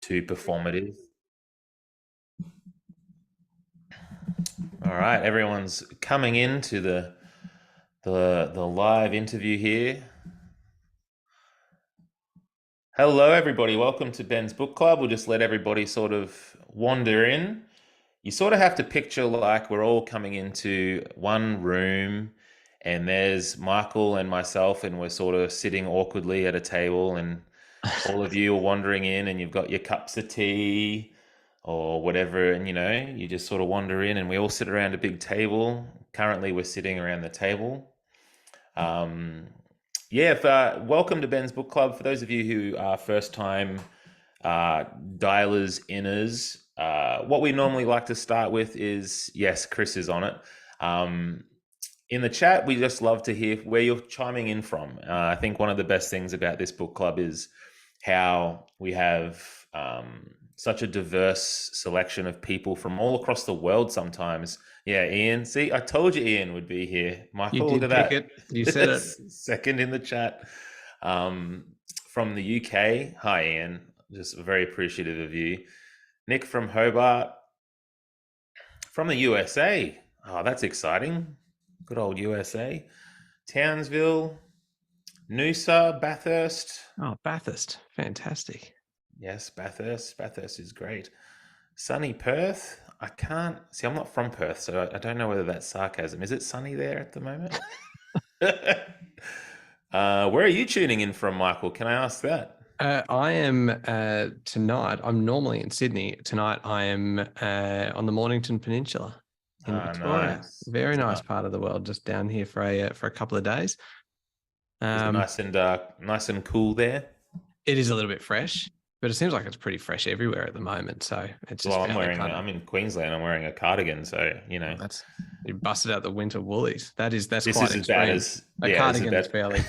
Too performative. All right, everyone's coming into the live interview here. Hello, everybody. Welcome to Ben's Book Club. We'll just let everybody sort of wander in. You sort of have to picture like we're all coming into one room, and there's Michael and myself, and we're sort of sitting awkwardly at a table, and all of you are wandering in, and you've got your cups of tea or whatever, and you just sort of wander in, and we all sit around a big table. Currently, we're sitting around the table. Um, yeah, welcome to Ben's Book Club. For those of you who are first time dialers, inners, what we normally like to start with is yes, Chris is on it. In the chat, we just love to hear where you're chiming in from. I think one of the best things about this book club is how we have such a diverse selection of people from all across the world sometimes. Yeah, Ian. See, I told you Ian would be here. Michael, look at that. It. You said it. Second in the chat. From the UK. Hi, Ian. Just very appreciative of you. Nick from Hobart. From the USA. Oh, that's exciting. Good old USA. Townsville. Noosa, Bathurst. Oh, Bathurst. Fantastic. Yes, Bathurst. Bathurst is great. Sunny Perth. I can't see. I'm not from Perth, so I don't know whether that's sarcasm. Is it sunny there at the moment? Where are you tuning in from, Michael? Can I ask that? I am tonight. I'm normally in Sydney. Tonight, I am on the Mornington Peninsula in Victoria. Nice. Very nice part of the world. Just down here for a couple of days. Is it nice and cool there? It is a little bit fresh, but it seems like it's pretty fresh everywhere at the moment. So it's just. Well, I'm in Queensland. I'm wearing a cardigan, so That's you busted out the winter woolies. That's quite as extreme. bad as a cardigan is fairly.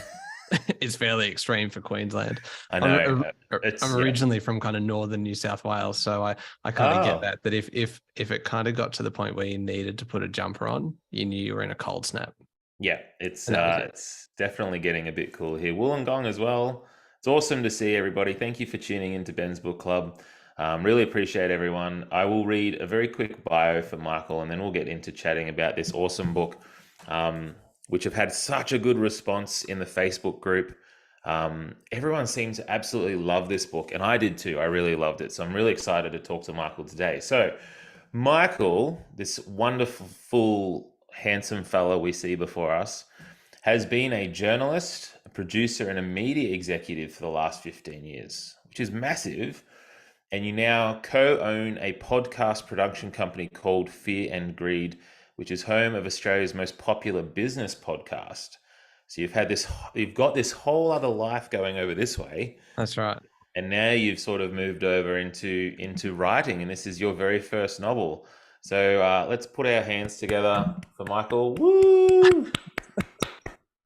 It's fairly extreme for Queensland. I know. I'm originally from kind of northern New South Wales, so I kind of get that if it kind of got to the point where you needed to put a jumper on, you knew you were in a cold snap. Yeah, it's definitely getting a bit cool here. Wollongong as well. It's awesome to see everybody. Thank you for tuning into Ben's Book Club. Really appreciate everyone. I will read a very quick bio for Michael, and then we'll get into chatting about this awesome book. Which have had such a good response in the Facebook group. Everyone seems to absolutely love this book, and I did too. I really loved it. So I'm really excited to talk to Michael today. So Michael, this wonderful, handsome fellow we see before us, has been a journalist, a producer, and a media executive for the last 15 years, which is massive. And you now co-own a podcast production company called Fear and Greed, which is home of Australia's most popular business podcast. So you've got this whole other life going over this way. That's right. And now you've sort of moved over into writing, and this is your very first novel. So let's put our hands together for Michael. Woo!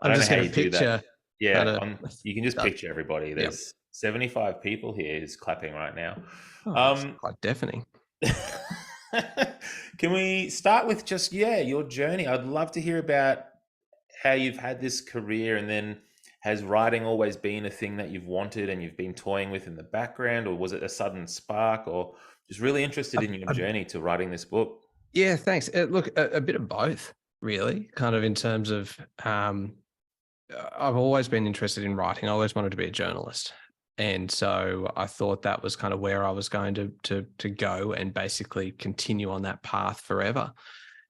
I'm just going to picture. Yeah, you can just picture everybody. There's 75 people here who's clapping right now. That's quite deafening. Can we start with just your journey? I'd love to hear about how you've had this career, and then has writing always been a thing that you've wanted and you've been toying with in the background, or was it a sudden spark, or just really interested in your journey to writing this book? Yeah, thanks. Look, a bit of both, really, kind of in terms of I've always been interested in writing. I always wanted to be a journalist. And so I thought that was kind of where I was going to go and basically continue on that path forever.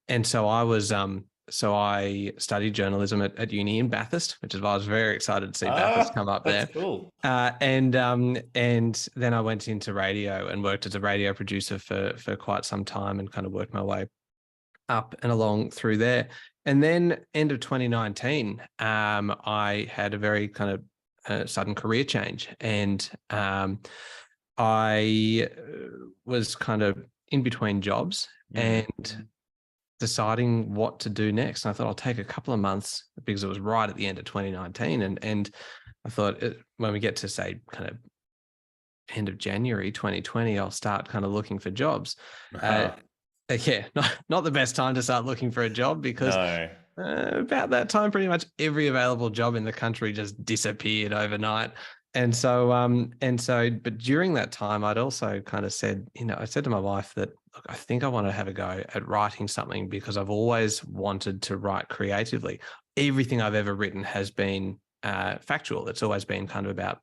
And so I studied journalism at uni in Bathurst, which is why I was very excited to see Bathurst come up there. That's cool. And then I went into radio and worked as a radio producer for quite some time, and kind of worked my way up and along through there. And then end of 2019, I had a very kind of sudden career change, and I was kind of in between jobs and deciding what to do next. And I thought I'll take a couple of months, because it was right at the end of 2019, and I thought when we get to say kind of end of January 2020, I'll start kind of looking for jobs. Not the best time to start looking for a job, because about that time, pretty much every available job in the country just disappeared overnight. but during that time, I'd also kind of said, I said to my wife that, look, I think I want to have a go at writing something because I've always wanted to write creatively. Everything I've ever written has been factual. It's always been kind of about,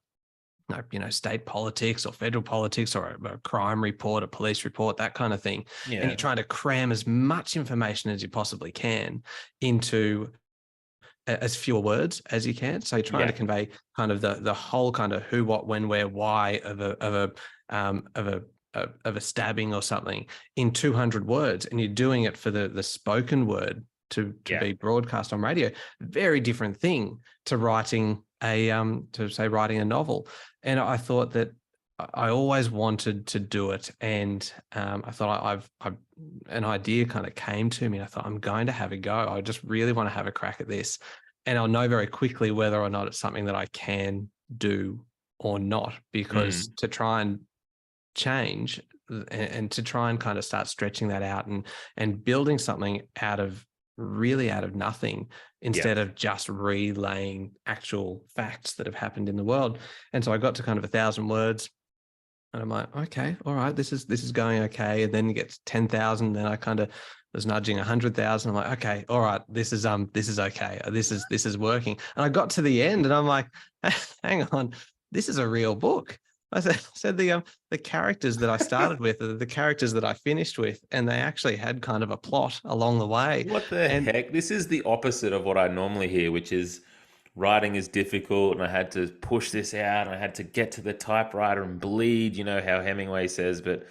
state politics or federal politics or a crime report, a police report, that kind of thing. And Yeah. you're trying to cram as much information as you possibly can into as fewer words as you can. So you're trying to Yeah. convey kind of the whole kind of who, what, when, where, why of a stabbing or something in 200 words, and you're doing it for the spoken word to Yeah. be broadcast on radio. Very different thing to writing writing a novel. And I thought that I always wanted to do it, and I thought I've an idea kind of came to me. I thought I'm going to have a go. I just really want to have a crack at this, and I'll know very quickly whether or not it's something that I can do or not. Because to try and change and to try and kind of start stretching that out and building something out of nothing instead of just relaying actual facts that have happened in the world. And so I got to kind of 1,000 words. And I'm like, okay, all right, this is going okay. And then you get to 10,000. Then I kind of was nudging 100,000. I'm like, okay, all right, this is okay. This is working. And I got to the end, and I'm like, hang on, this is a real book. I said the characters that I started with are the characters that I finished with, and they actually had kind of a plot along the way. What the And heck? This is the opposite of what I normally hear, which is writing is difficult and I had to push this out and I had to get to the typewriter and bleed, how Hemingway says. But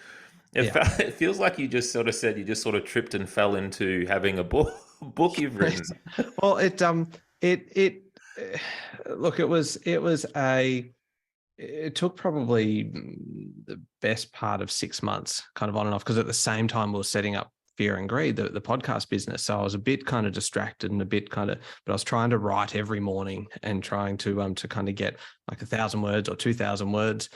it feels like you just sort of said you just sort of tripped and fell into having a book you've written. Well, look, it took probably the best part of 6 months kind of on and off, because at the same time we were setting up Fear and Greed, the podcast business. So I was a bit kind of distracted and but I was trying to write every morning and trying to kind of get like 1,000 words or 2,000 words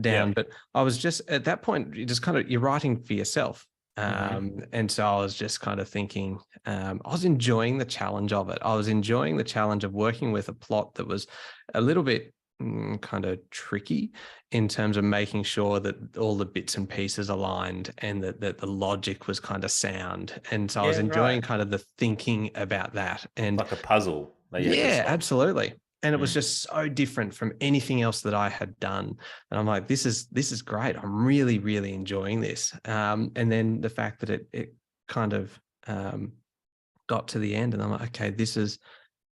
down. Yeah. But I was just at that point, you're writing for yourself. And so I was just kind of thinking, I was enjoying the challenge of it. I was enjoying the challenge of working with a plot that was a little bit kind of tricky in terms of making sure that all the bits and pieces aligned and that the logic was kind of sound. And so I was Yeah, enjoying right. kind of the thinking about that. And Like a puzzle that you had to yeah, solve. absolutely. And it was Mm. just so different from anything else that I had done. And I'm like, this is great. I'm really, really enjoying this. And then the fact that it kind of got to the end, and I'm like, okay,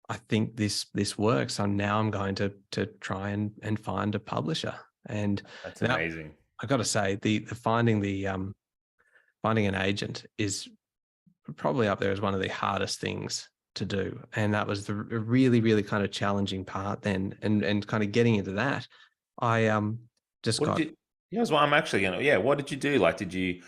I think this works. So now I'm going to try and find a publisher. And That's that, amazing. I got to say, the finding an agent is probably up there as one of the hardest things to do. And that was the really, really kind of challenging part then. And kind of getting into that, I just What got, did you? Yeah, that's what I'm actually gonna. Yeah, what did you do? Like, did you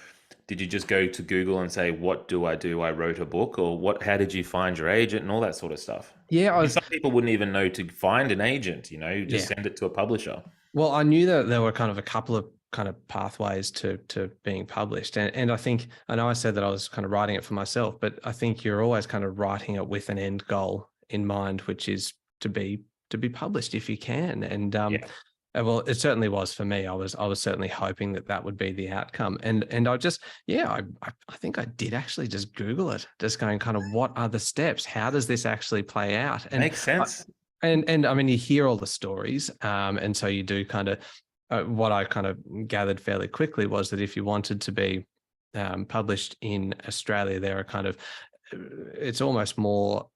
just go to Google and say, "What do I do? I wrote a book," or what? How did you find your agent and all that sort of stuff? yeah, I mean, some people wouldn't even know to find an agent. You just yeah. send it to a publisher. Well, I knew that there were kind of a couple of kind of pathways to being published. And I know I said that I was kind of writing it for myself, but I think you're always kind of writing it with an end goal in mind, which is to be published if you can. And Yeah. well, it certainly was for me. I was certainly hoping that would be the outcome. And I just, yeah, I think I did actually just Google it, just going kind of, what are the steps? How does this actually play out? And Makes sense. and I mean, you hear all the stories, and so you do kind of. What I kind of gathered fairly quickly was that if you wanted to be published in Australia, there are kind of, it's almost more.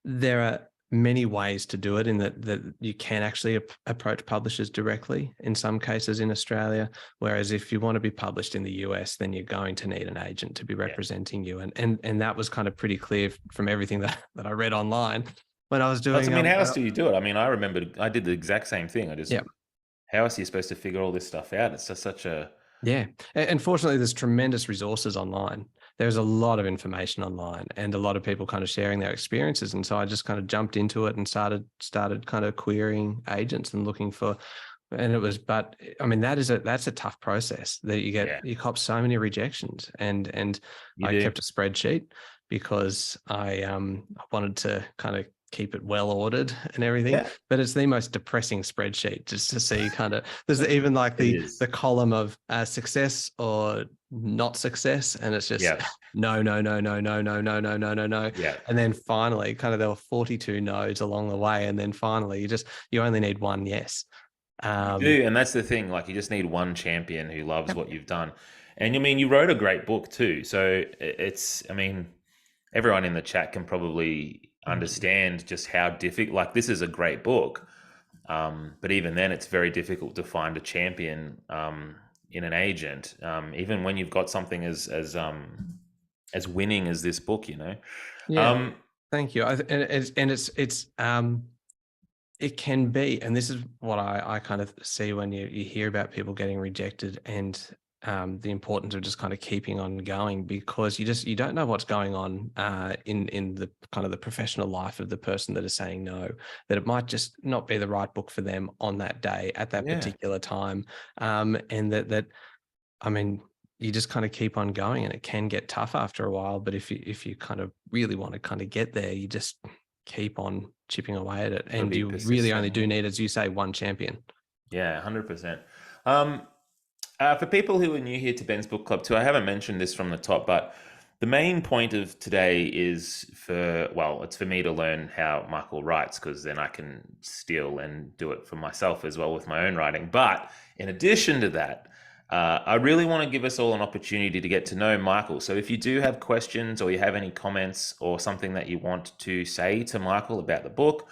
There are many ways to do it in that you can actually approach publishers directly in some cases in Australia. Whereas if you want to be published in the US, then you're going to need an agent to be Yeah. representing you. And that was kind of pretty clear from everything that I read online when I was doing. I mean, how else do you do it? I mean, I remember I did the exact same thing. Yeah. How else are you supposed to figure all this stuff out? It's just such a. Yeah. And fortunately, there's tremendous resources online. There's a lot of information online and a lot of people kind of sharing their experiences. And so I just kind of jumped into it and started kind of querying agents and looking for, and it was, but I mean, that's a tough process that you cop so many rejections. And You I do. kept a spreadsheet because I wanted to kind of keep it well ordered and everything, Yeah, but it's the most depressing spreadsheet just to see kind of, there's even like it the is. column of success or not success, and it's just Yeah, no, no, no, no, no, no, no, no, no, no, no. yeah. And then finally, kind of there were 42 no's along the way, and then finally you only need one yes. You Um, do, and that's the thing. Like, you just need one champion who loves yep. what you've done. And I mean, you wrote a great book too. So it's, I mean, everyone in the chat can probably Thank you. understand just how difficult. Like, this is a great book, but even then, it's very difficult to find a champion in an agent, even when you've got something as winning as this book. You know. Yeah, Um, thank you. And it can be, and this is what I kind of see when you hear about people getting rejected, and the importance of just kind of keeping on going, because you don't know what's going on in the kind of the professional life of the person that is saying no, that it might just not be the right book for them on that day at that yeah, particular time, and that I mean, you just kind of keep on going, and it can get tough after a while. But if you kind of really want to kind of get there, you just keep on chipping away at it. got to And be you really persistent. only do need, as you say, one champion. Yeah, 100%. For people who are new here to Ben's Book Club too, I haven't mentioned this from the top, but the main point of today is it's for me to learn how Michael writes, because then I can steal and do it for myself as well with my own writing. But in addition to that, I really want to give us all an opportunity to get to know Michael. So if you do have questions, or you have any comments, or something that you want to say to Michael about the book,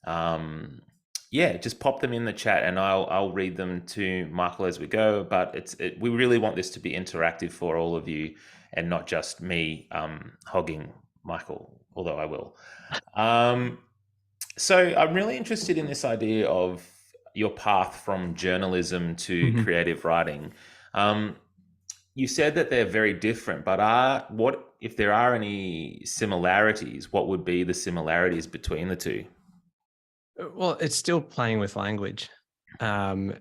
um, yeah, just pop them in the chat, and I'll read them to Michael as we go. But we really want this to be interactive for all of you, and not just me hogging Michael, although I will. Um, so I'm really interested in this idea of your path from journalism to Mhm. creative writing. Um, you said that they're very different, but what if there are any similarities? What would be the similarities between the two? Well, it's still playing with language, and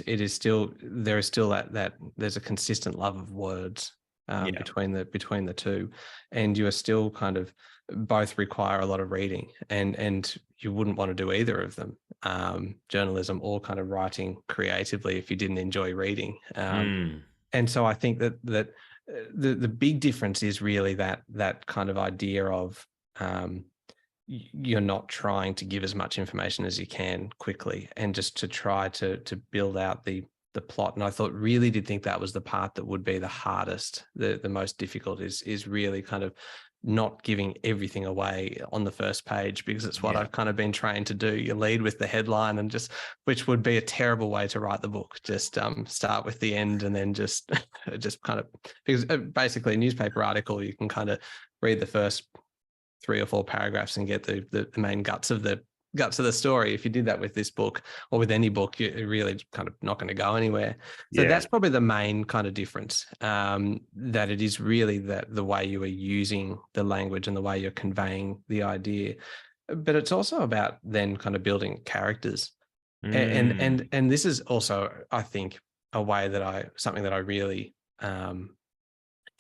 it is still, there is still that there's a consistent love of words Yeah. between the two, and you are still kind of, both require a lot of reading, and you wouldn't want to do either of them, journalism or kind of writing creatively, if you didn't enjoy reading. Mm. And so I think that the big difference is really that kind of idea of, um, you're not trying to give as much information as you can quickly, and just to try to build out the plot. And I really did think that was the part that would be the hardest, the most difficult, is really kind of not giving everything away on the first page, because it's what Yeah. I've kind of been trained to do. You lead with the headline, and just, which would be a terrible way to write the book. Just start with the end, and then just just kind of, because basically a newspaper article, you can kind of read the first 3 or 4 paragraphs and get the main guts of the story. If you did that with this book, or with any book, you're really kind of not going to go anywhere. So Yeah. that's probably the main kind of difference, that it is really that the way you are using the language and the way you're conveying the idea. But it's also about then kind of building characters. Mm. And this is also, I think, a way that something that I really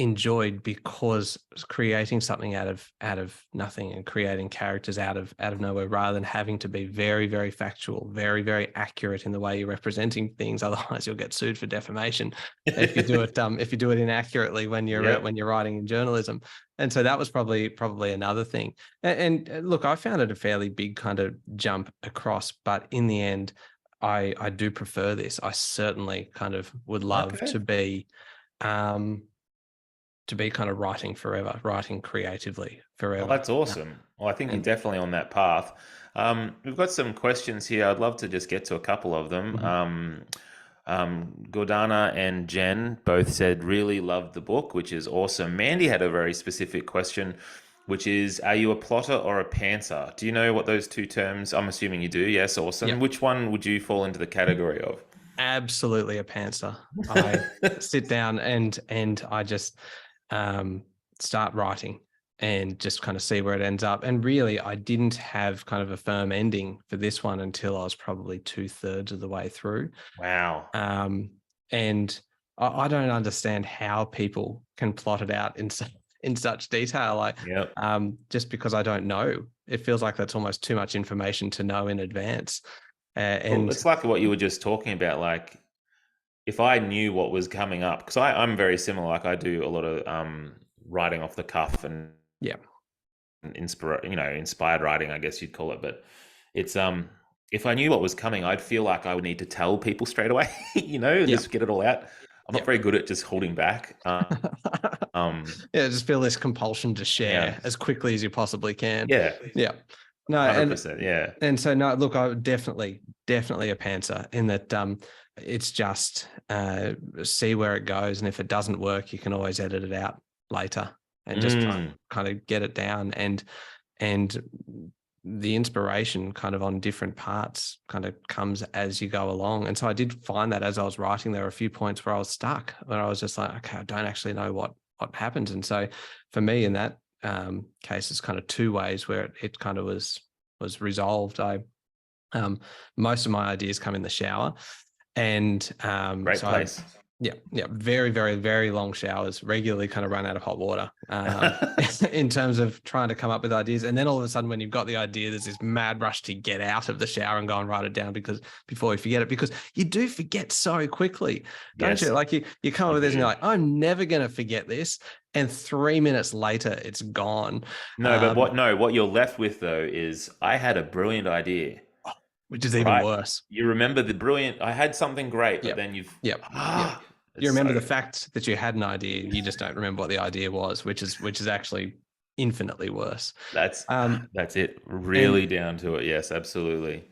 enjoyed, because creating something out of nothing, and creating characters out of nowhere, rather than having to be very, very factual, very, very accurate in the way you're representing things. Otherwise you'll get sued for defamation if you do it inaccurately Yep. when you're writing in journalism. And so that was probably another thing. And look, I found it a fairly big kind of jump across, but in the end, I do prefer this. I certainly kind of would love Okay. um to be kind of writing forever, writing creatively Well, forever. that's awesome. Well, I think you're And definitely on that path. We've got some questions here. I'd love to just get to a couple of them. mhm. Gordana and Jen both said really loved the book, which is awesome. Mandy had a very specific question, which is, are you a plotter or a pantser? Do you know what those two terms? I'm assuming you do. Yes, awesome. Yep, Which one would you fall into the category of? absolutely a pantser. I sit down and I just um, start writing, and just kind of see where it ends up. And really, I didn't have kind of a firm ending for this one until I was probably 2/3 of the way through. Wow. Um, and I don't understand how people can plot it out in in such detail. Like, Yep. just because I don't know, it feels like that's almost too much information to know in advance. Well, And it's like what you were just talking about. Like, if I knew what was coming up, because I'm very similar. Like, I do a lot of writing off the cuff and yeah, inspired writing, I guess you'd call it. But it's if I knew what was coming, I'd feel like I would need to tell people straight away, yeah, just get it all out. I'm not yeah. very good at just holding back. Yeah, just feel this compulsion to Yeah, share as quickly as you possibly can. yeah, Yeah. No, and 100%. Yeah. so no, look, I would definitely a pantser in that it's just see where it goes. And if it doesn't work, you can always edit it out later and just try and Mm, kind of get it down. And the inspiration kind of on different parts kind of comes as you go along. And so I did find that as I was writing, there were a few points where I was stuck, where I was just like, okay, I don't actually know what happens. And so for me in that case, it's kind of two ways where it kind of was resolved. I most of my ideas come in the shower, and great so I place. yeah, very, very, very long showers, regularly kind of run out of hot water in terms of trying to come up with ideas. And then all of a sudden, when you've got the idea, there's this mad rush to get out of the shower and go and write it down because before you forget it, because you do forget so quickly, don't you? Yes, Like you come up I with this and you're do. like, I'm never going to forget this. And 3 minutes later, it's gone. No, but what you're left with though is I had a brilliant idea, Which is even right? worse. You remember the brilliant, I had something great, but Yep. then you've, Yep. Yep. ah, You it's remember so, the fact that you had an idea, you just don't remember what the idea was, which is actually infinitely worse. that's, Um, that's it. Really and down to it. Yes, absolutely.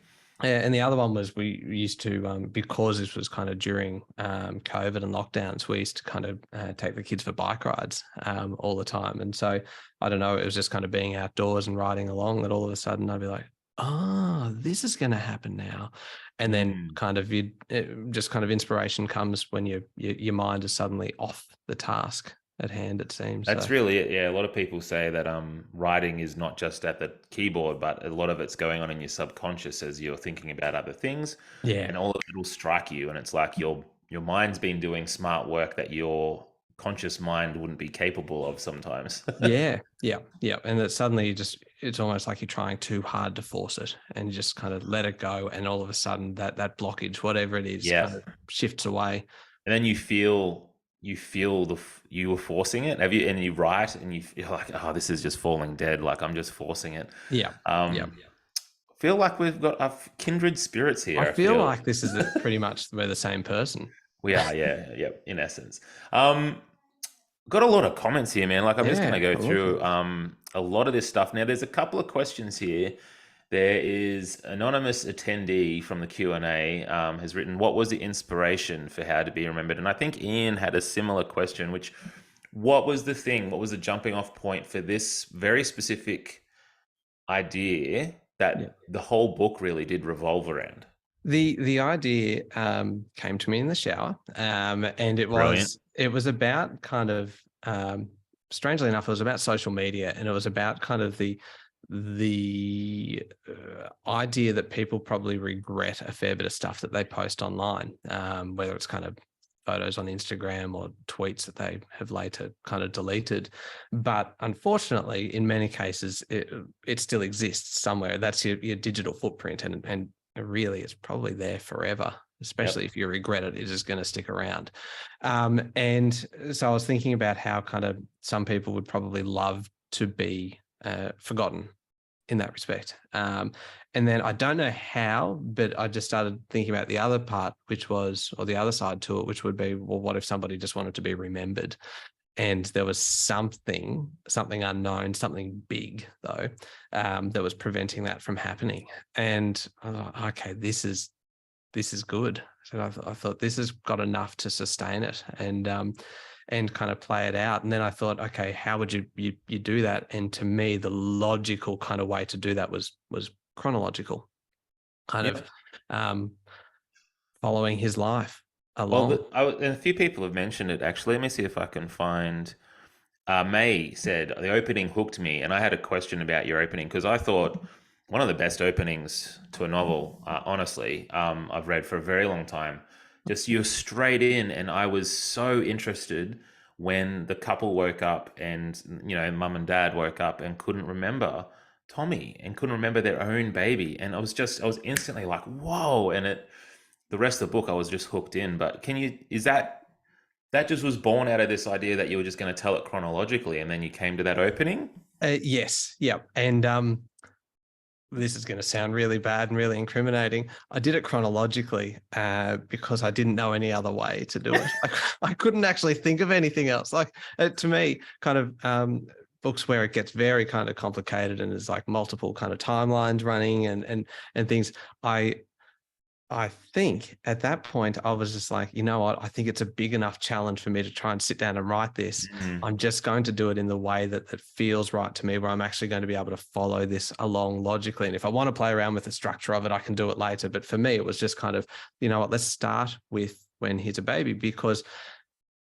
and the other one was we used to because this was kind of during COVID and lockdowns, we used to kind of take the kids for bike rides all the time. And so I don't know, it was just kind of being outdoors and riding along that all of a sudden I'd be like, oh, this is going to happen now. And then Mm. kind of just kind of inspiration comes when your mind is suddenly off the task at hand, it seems. That's So really it. Yeah, a lot of people say that writing is not just at the keyboard, but a lot of it's going on in your subconscious as you're thinking about other things, yeah, and all of it will strike you, and it's like your mind's been doing smart work that your conscious mind wouldn't be capable of sometimes. yeah, yeah, yeah. And that suddenly it's almost like you're trying too hard to force it and you just kind of let it go. And all of a sudden that blockage, whatever it is, Yeah, kind of shifts away. and then you feel you were forcing it. Have you? And you write, and you're like, oh, this is just falling dead. Like I'm just forcing it. Yeah. Yeah. Feel like we've got kindred spirits I here. I feel feel like this is pretty much we're the same person. we are. Yeah, yep. In essence, um, got a lot of comments here, man. Like I'm just going to Yeah. go I love them. through a lot of this stuff. Now, there's a couple of questions here. There is anonymous attendee from the Q&A has written, "What was the inspiration for How to Be Remembered?" And I think Ian had a similar question, which, what was the thing? What was the jumping off point for this very specific idea Yeah. that the whole book really did revolve around? The idea came to me in the shower, and Brilliant. it was about kind of strangely enough, it was about social media, and it was about kind of the idea that people probably regret a fair bit of stuff that they post online, whether it's kind of photos on Instagram or tweets that they have later kind of deleted. But unfortunately, in many cases, it still exists somewhere. That's your digital footprint, and really it's probably there forever, especially Yep. if you regret it, it is going to stick around. And so I was thinking about how kind of some people would probably love to be forgotten in that respect. And then I don't know how, but I just started thinking about the other part, which was, or the other side to it, which would be, well, what if somebody just wanted to be remembered? And there was something unknown, something big though, that was preventing that from happening. And I thought, okay, this is good. So I thought this has got enough to sustain it and kind of play it out. And then I thought, okay, how would you do that? And to me, the logical kind of way to do that was chronological, kind of Yep. following his life Well, along. and a few people have mentioned it actually. Let me see if I can find. May said the opening hooked me, and I had a question about your opening because I thought one of the best openings to a novel, honestly, I've read for a very long time. Just you're straight in, and I was so interested when the couple woke up and, mum and dad woke up and couldn't remember Tommy and couldn't remember their own baby. And I was instantly like, whoa. And the rest of the book, I was just hooked in. But is that just was born out of this idea that you were just going to tell it chronologically and then you came to that opening? Yes. Yeah. And this is going to sound really bad and really incriminating. I did it chronologically because I didn't know any other way to do it. I couldn't actually think of anything else. Like to me, kind of books where it gets very kind of complicated and there's like multiple kind of timelines running and things. I think at that point I was just like, you know what? I think it's a big enough challenge for me to try and sit down and write this. Mm. I'm just going to do it in the way that feels right to me, where I'm actually going to be able to follow this along logically. And if I want to play around with the structure of it, I can do it later. But for me, it was just kind of, you know what? Let's start with when he's a baby, because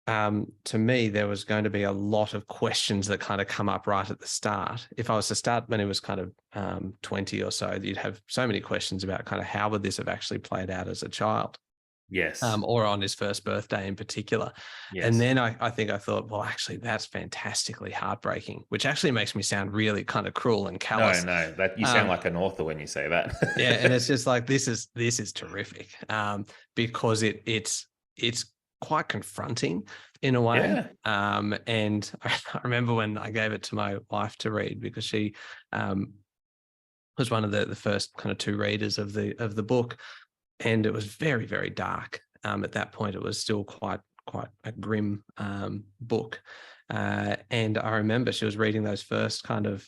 to me, there was going to be a lot of questions that kind of come up right at the start. If I was to start when he was kind of 20 or so, you'd have so many questions about kind of how would this have actually played out as a child, Yes. or on his first birthday in particular. And Yes. then I think I thought, well, actually, that's fantastically heartbreaking, which actually makes me sound really kind of cruel and No, callous. no, that you sound like an author when you say that. Yeah, and it's just like this is terrific, because it's quite confronting in a way. Yeah. And I remember when I gave it to my wife to read, because she was one of the first kind of two readers of the book, and it was very, very dark. At that point, it was still quite a grim book. And I remember she was reading those first couple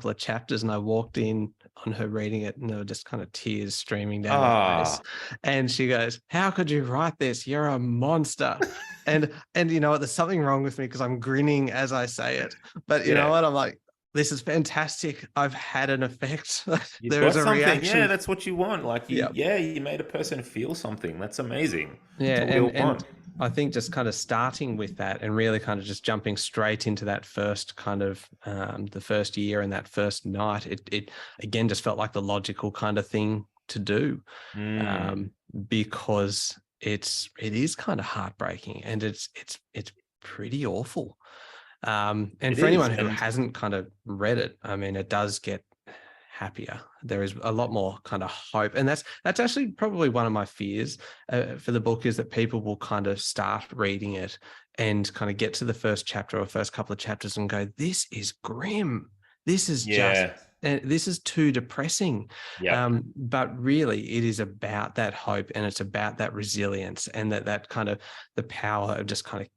of chapters, and I walked in on her reading it, and there were just kind of tears streaming down her face. Ah, And she goes, "How could you write this? You're a monster." And you know what? There's something wrong with me because I'm grinning as I say it. But you know yeah. what? I'm like, this is fantastic. I've had an effect. You've There is got a something. Yeah, reaction. that's what you want. Like Yeah. you made a person feel something. That's amazing. That's Yeah, what we all and want. I think just kind of starting with that and really kind of just jumping straight into that first kind of the first year and that first night, it again just felt like the logical kind of thing to do, Mm. because it is kind of heartbreaking, and it's pretty awful. And It for is. anyone who And hasn't kind of read it, I mean, it does get happier. There is a lot more kind of hope, and that's actually probably one of my fears for the book, is that people will kind of start reading it and kind of get to the first chapter or first couple of chapters and go, "This is grim. This is just." yeah. And this is too depressing. Yep. But really, it is about that hope, and it's about that resilience, and that kind of the power of just kind of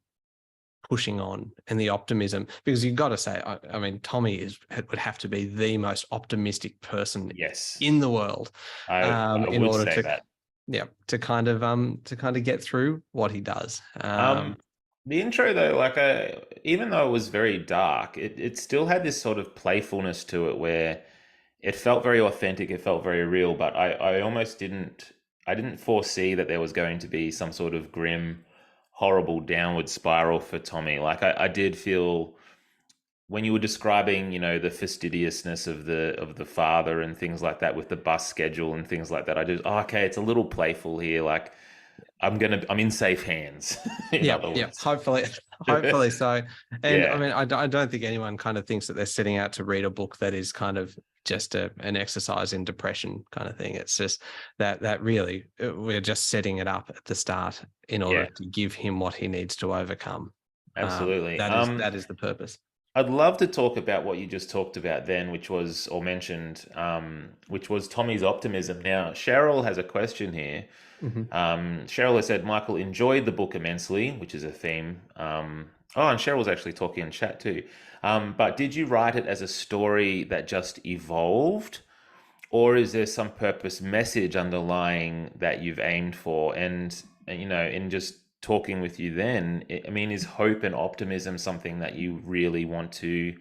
pushing on, and the optimism. Because you've got to say, I mean, Tommy would have to be the most optimistic person Yes. in the world, I in would order say to, that. yeah, to kind of get through what he does. Um, the intro though, like even though it was very dark, it still had this sort of playfulness to it where it felt very authentic, it felt very real, but I almost I didn't foresee that there was going to be some sort of grim, horrible downward spiral for Tommy. Like I did feel when you were describing, the fastidiousness of the father and things like that with the bus schedule and things like that, I just, oh, okay, it's a little playful here. Like I'm in safe hands, in Yeah, other yeah. words. Hopefully so. And I Yeah, mean, I don't think anyone kind of thinks that they're setting out to read a book that is kind of just an exercise in depression kind of thing. It's just that really we're just setting it up at the start in order yeah, to give him what he needs to overcome. absolutely. That is the purpose. I'd love to talk about what you just talked about then, which was, or mentioned, which was Tommy's optimism. Now, Cheryl has a question here. Mhm. Cheryl has said, Michael enjoyed the book immensely, which is a theme. Oh, and Cheryl's actually talking in chat too. But did you write it as a story that just evolved, or is there some purpose message underlying that you've aimed for? And in just talking with you then, I mean, is hope and optimism something that you really want to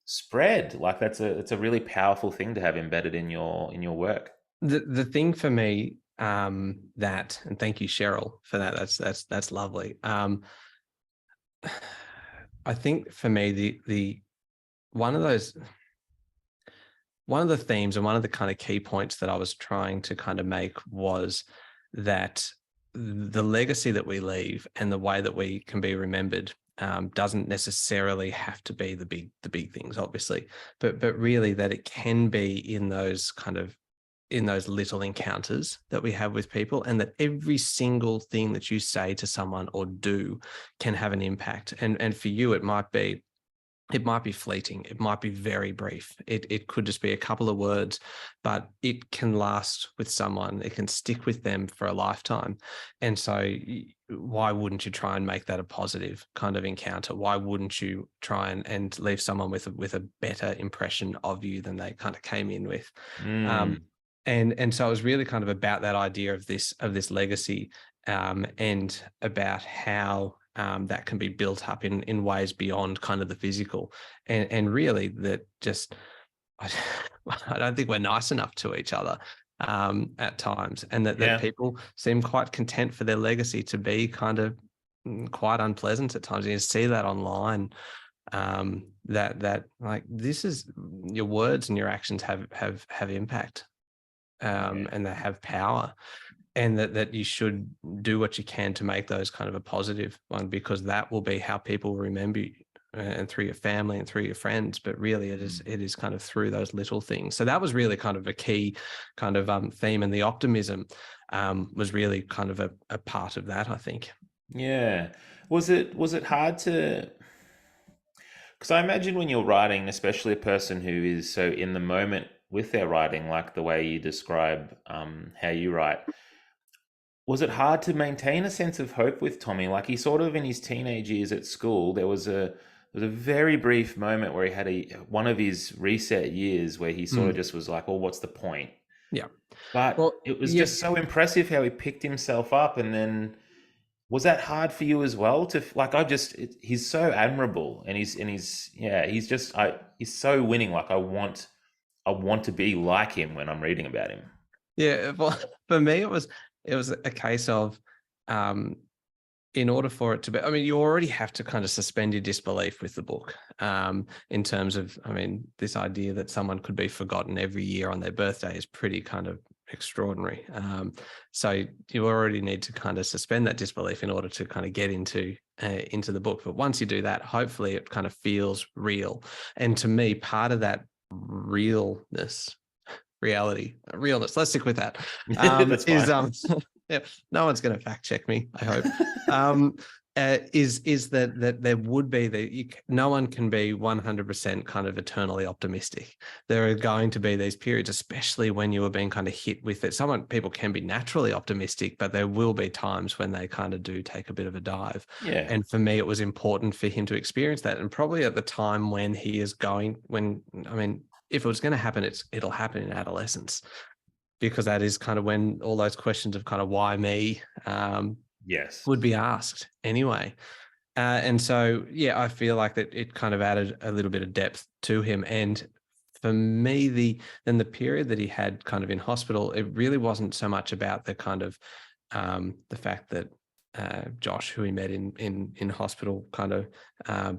spread? Like it's a really powerful thing to have embedded in your work. The thing for me, that, and thank you, Cheryl, for that. That's lovely. I think for me, the one of those one of the themes and one of the kind of key points that I was trying to kind of make was that the legacy that we leave and the way that we can be remembered doesn't necessarily have to be the big things, obviously, but really that it can be in those in those little encounters that we have with people, and that every single thing that you say to someone or do can have an impact. And for you, it might be fleeting. It might be very brief. It could just be a couple of words, but it can last with someone. It can stick with them for a lifetime. And so why wouldn't you try and make that a positive kind of encounter? Why wouldn't you try and leave someone with a better impression of you than they kind of came in with? Um, Mm, and so it was really kind of about that idea of this legacy, and about how that can be built up in ways beyond kind of the physical, and really that just I, I don't think we're nice enough to each other at times, and that yeah. people seem quite content for their legacy to be kind of quite unpleasant at times. And you see that online, that like, this is, your words and your actions have impact, Yeah. and they have power, and that you should do what you can to make those kind of a positive one, because that will be how people remember you, and through your family and through your friends. But really Mm. it is kind of through those little things. So that was really kind of a key kind of theme, and the optimism was really kind of a part of that, I think. Yeah. Was it hard to, because I imagine when you're writing, especially a person who is so in the moment with their writing, like the way you describe how you write, was it hard to maintain a sense of hope with Tommy? Like, he sort of in his teenage years at school, there was a very brief moment where he had a one of his reset years where he sort of Mm. just was like, "Well, what's the point?" Yeah. But Well, it was yeah. just so impressive how he picked himself up, and then was that hard for you as well? Like, he's so admirable, and he's just he's so winning. Like, I want to be like him when I'm reading about him. Yeah, well, for me, it was a case of, um, in order for it to be, I mean, you already have to kind of suspend your disbelief with the book, in terms of, I mean, this idea that someone could be forgotten every year on their birthday is pretty kind of extraordinary. So you already need to kind of suspend that disbelief in order to kind of get into the book. But once you do that, hopefully it kind of feels real. And to me, part of that realness realness, let's stick with that, That's is fine. yeah, no one's going to fact check me, I hope. Is that there would be no one can be 100% kind of eternally optimistic. There are going to be these periods, especially when you are being kind of hit with it. People can be naturally optimistic, but there will be times when they kind of do take a bit of a dive. Yeah. And for me, it was important for him to experience that, and probably at the time when I mean, if it was going to happen, it'll happen in adolescence, because that is kind of when all those questions of kind of why me, Yes. would be asked anyway. And so, yeah, I feel like that it kind of added a little bit of depth to him. And for me, the period that he had kind of in hospital, it really wasn't so much about the kind of, the fact that Josh, who he met in hospital, kind of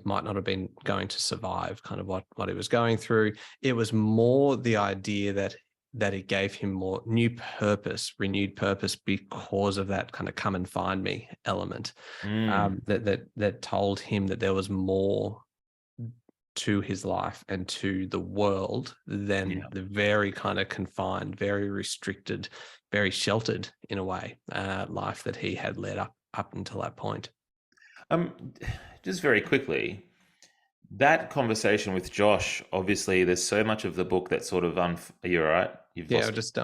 might not have been going to survive kind of what he was going through. It was more the idea that it gave him more renewed purpose, because of that kind of come and find me element, Mm, that told him that there was more to his life and to the world than yeah. the very kind of confined, very restricted, very sheltered in a way, life that he had led up until that point. Um, just very quickly, that conversation with Josh, obviously, there's so much of the book that sort of are you all right? You've Yeah, I lost just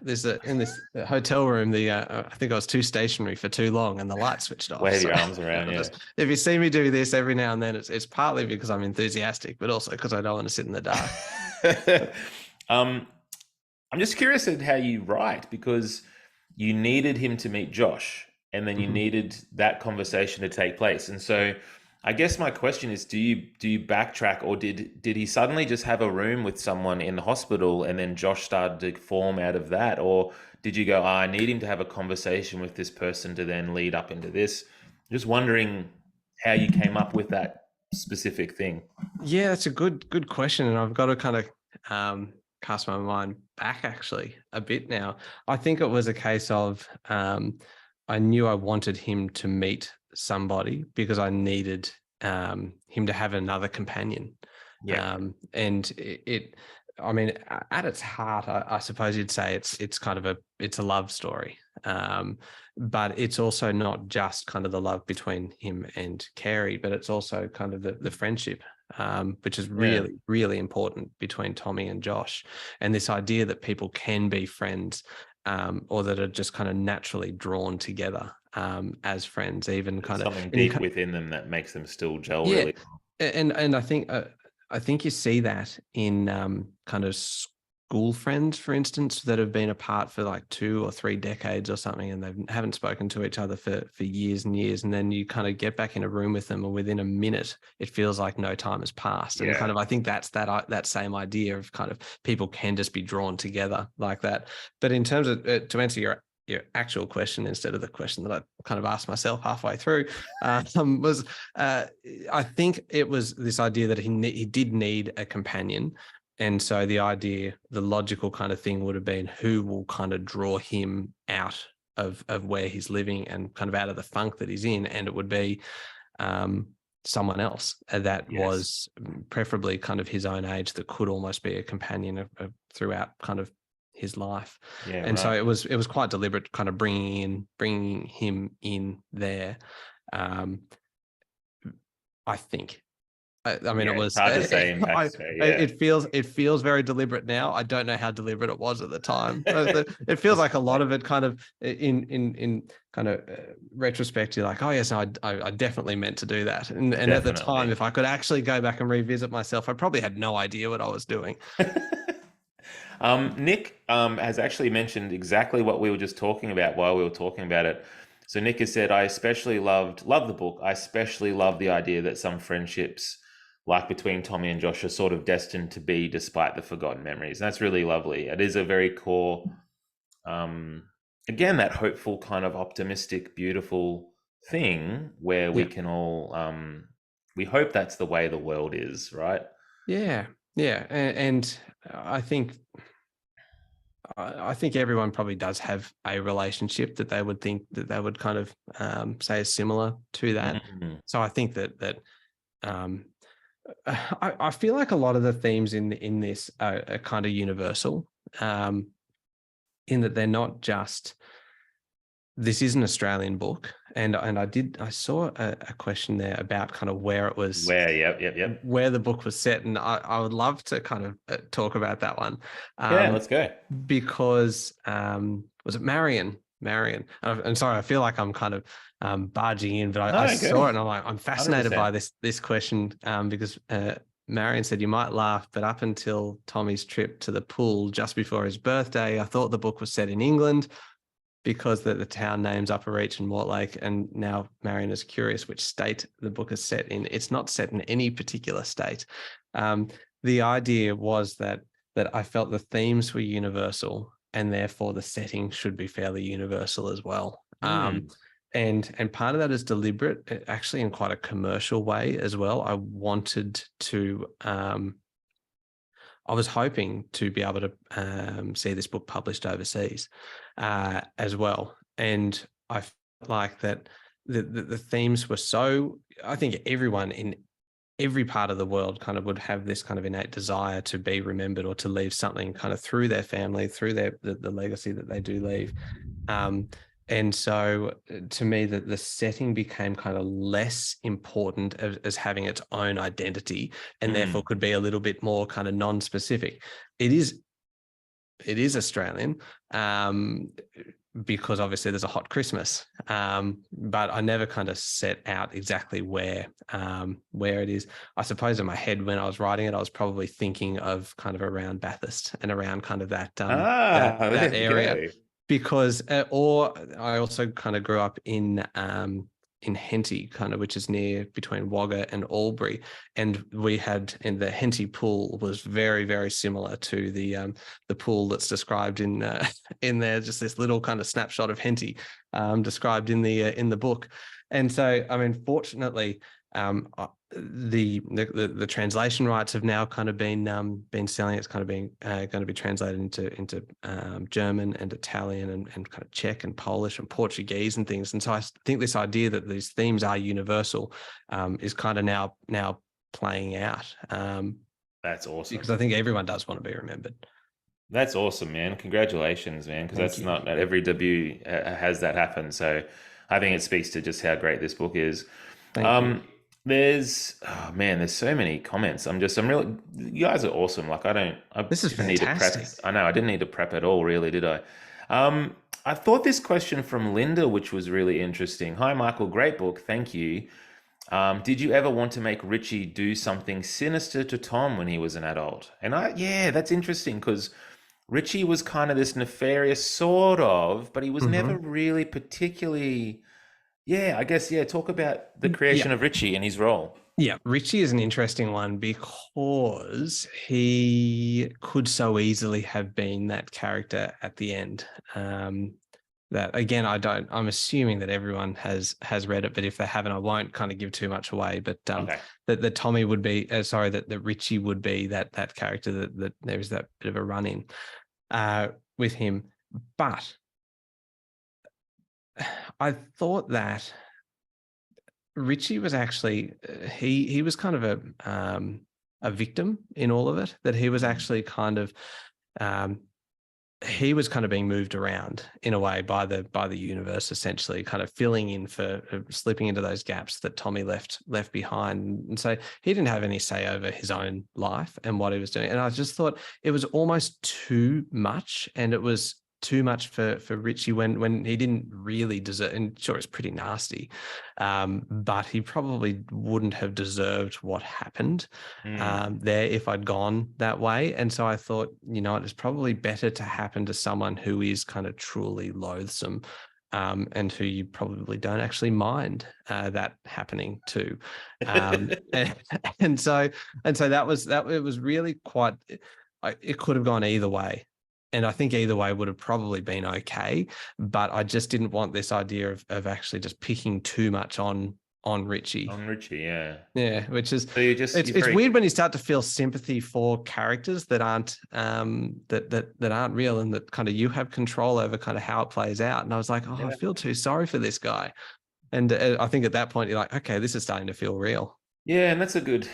there's in this hotel room. I think I was too stationary for too long, and the light switched off. wave So your arms around, I yeah. just, if you see me do this every now and then, it's partly because I'm enthusiastic, but also because I don't want to sit in the dark. um, I'm just curious at how you write, because you needed him to meet Josh, and then you Mhm. needed that conversation to take place. And so I guess my question is, do you backtrack, or did he suddenly just have a room with someone in the hospital and then Josh started to form out of that? Or did you go, I need him to have a conversation with this person to then lead up into this? Just wondering how you came up with that specific thing. Yeah, that's a good question, and I've got to kind of cast my mind back actually a bit now. I think it was a case of I knew I wanted him to meet somebody because I needed him to have another companion. Yeah. And I mean, at its heart, I suppose you'd say it's kind of it's a love story. But it's also not just kind of the love between him and Carrie, but it's also kind of the friendship, which is Yeah. really, really important between Tommy and Josh. And this idea that people can be friends, or that are just kind of naturally drawn together as friends, even There's kind of, something and you deep within them that makes them still gel yeah, really. and I think you see that in kind of school friends, for instance, that have been apart for like 2 or 3 decades or something, and they haven't spoken to each other for years and years, and then you kind of get back in a room with them, and within a minute, it feels like no time has passed. And kind Yeah. of, I think that's that same idea of kind of people can just be drawn together like that. But in terms of to answer your actual question instead of the question that I kind of asked myself halfway through, was I think it was this idea that he did need a companion. And so the logical kind of thing would have been who will kind of draw him out of where he's living and kind of out of the funk that he's in. And it would be someone else that Yes. was preferably kind of his own age, that could almost be a companion throughout kind of his life. Yeah, And so right. it was quite deliberate, kind of bringing him in there. I think. I mean, Yeah, it it's was. hard to say in backstory. Yeah. It feels very deliberate now. I don't know how deliberate it was at the time. It feels like a lot of it, kind of in kind of retrospect, you're like, oh yes, I definitely meant to do that. And at the time, Definitely. if I could actually go back and revisit myself, I probably had no idea what I was doing. Nick has actually mentioned exactly what we were just talking about while we were talking about it. So Nick has said, I especially love the book. I especially love the idea that some friendships, like between Tommy and Josh, are sort of destined to be despite the forgotten memories. And that's really lovely. It is a very core, um, again, that hopeful kind of optimistic, beautiful thing where we Yeah, can all, we hope that's the way the world is, right? yeah, yeah. And I think I think everyone probably does have a relationship that they would think that they would kind of say is similar to that. Mm, So I think that um, I feel like a lot of the themes in this are kind of universal, um, in that they're not just. This is an Australian book, and I saw a question there about kind of where it was, where, yep, yep, yep. where the book was set, and I would love to kind of talk about that one. Yeah, Um, let's go. because was it Marion? Marion. And sorry, I feel like I'm kind of barging in, but I No, saw go. it and I'm like, I'm fascinated by 100%. this question, because Marion said, you might laugh, but up until Tommy's trip to the pool just before his birthday, I thought the book was set in England because the town names Upper Reach and Mortlake. And now Marion is curious which state the book is set in. It's not set in any particular state. The idea was that I felt the themes were universal, and therefore the setting should be fairly universal as well. Mm, And part of that is deliberate, actually, in quite a commercial way as well. I wanted to. I was hoping to be able to see this book published overseas as well, and I felt like that the themes were so. I think everyone in every part of the world kind of would have this kind of innate desire to be remembered or to leave something kind of through their family, through the legacy that they do leave. Um, and so to me, that the setting became kind of less important as having its own identity, and therefore mm. could be a little bit more kind of non-specific. It is Australian, because obviously there's a hot Christmas, but I never kind of set out exactly where it is. I suppose in my head when I was writing it, I was probably thinking of kind of around Bathurst and around kind of that Ah, that there we area, go. because or I also kind of grew up in Henty, kind of, which is near between Wagga and Albury, and we had, and the Henty pool was very, very similar to the pool that's described in there, just this little kind of snapshot of Henty described in the book. And so, I mean, fortunately, The translation rights have now kind of been selling. It's kind of being going to be translated into German and Italian and kind of Czech and Polish and Portuguese and things. And so I think this idea that these themes are universal is kind of now playing out. That's awesome. Because I think everyone does want to be remembered. That's awesome, man. Congratulations, man, because Thank that's you. not every debut has that happen. So I think it speaks to just how great this book is. Thank you. Um, oh man, there's so many comments. I'm really, you guys are awesome. Like I This is didn't need to prep. fantastic. I know I didn't need to prep at all, really, did I? I thought this question from Linda, which was really interesting. Hi, Michael, great book. Thank you. Did you ever want to make Richie do something sinister to Tom when he was an adult? And yeah, that's interesting because Richie was kind of this nefarious sort of, but he was never Mm-hmm. really particularly, yeah, I guess, yeah, talk about the Yeah. creation of Richie and his role. Yeah, Richie is an interesting one because he could so easily have been that character at the end. That again, I'm assuming that everyone has read it, but if they haven't, I won't kind of give too much away. But Okay. that Tommy would be, sorry, that Richie would be that character that there is that bit of a run in with him. But I thought that Richie was actually he was kind of a victim in all of it. That he was Mm. actually kind of um, he was kind of being moved around in a way by the universe, essentially, kind of filling in for slipping into those gaps that Tommy left behind. And so he didn't have any say over his own life and what he was doing. And I just thought it was almost too much, and it was too much for Richie when he didn't really deserve. And sure, it's pretty nasty, but he probably wouldn't have deserved what happened Mm. there if I'd gone that way. And so I thought, it's probably better to happen to someone who is kind of truly loathsome, and who you probably don't actually mind that happening to. And, and so that was that. It was really quite. It could have gone either way. And I think either way would have probably been okay, but I just didn't want this idea of actually just picking too much on Richie. On Richie, yeah. Yeah, which is So you're it's very, weird when you start to feel sympathy for characters that aren't that aren't real, and that kind of you have control over kind of how it plays out. And I was like, oh, I yeah. feel too sorry for this guy. And I think at that point you're like, okay, this is starting to feel real. Yeah, and that's a good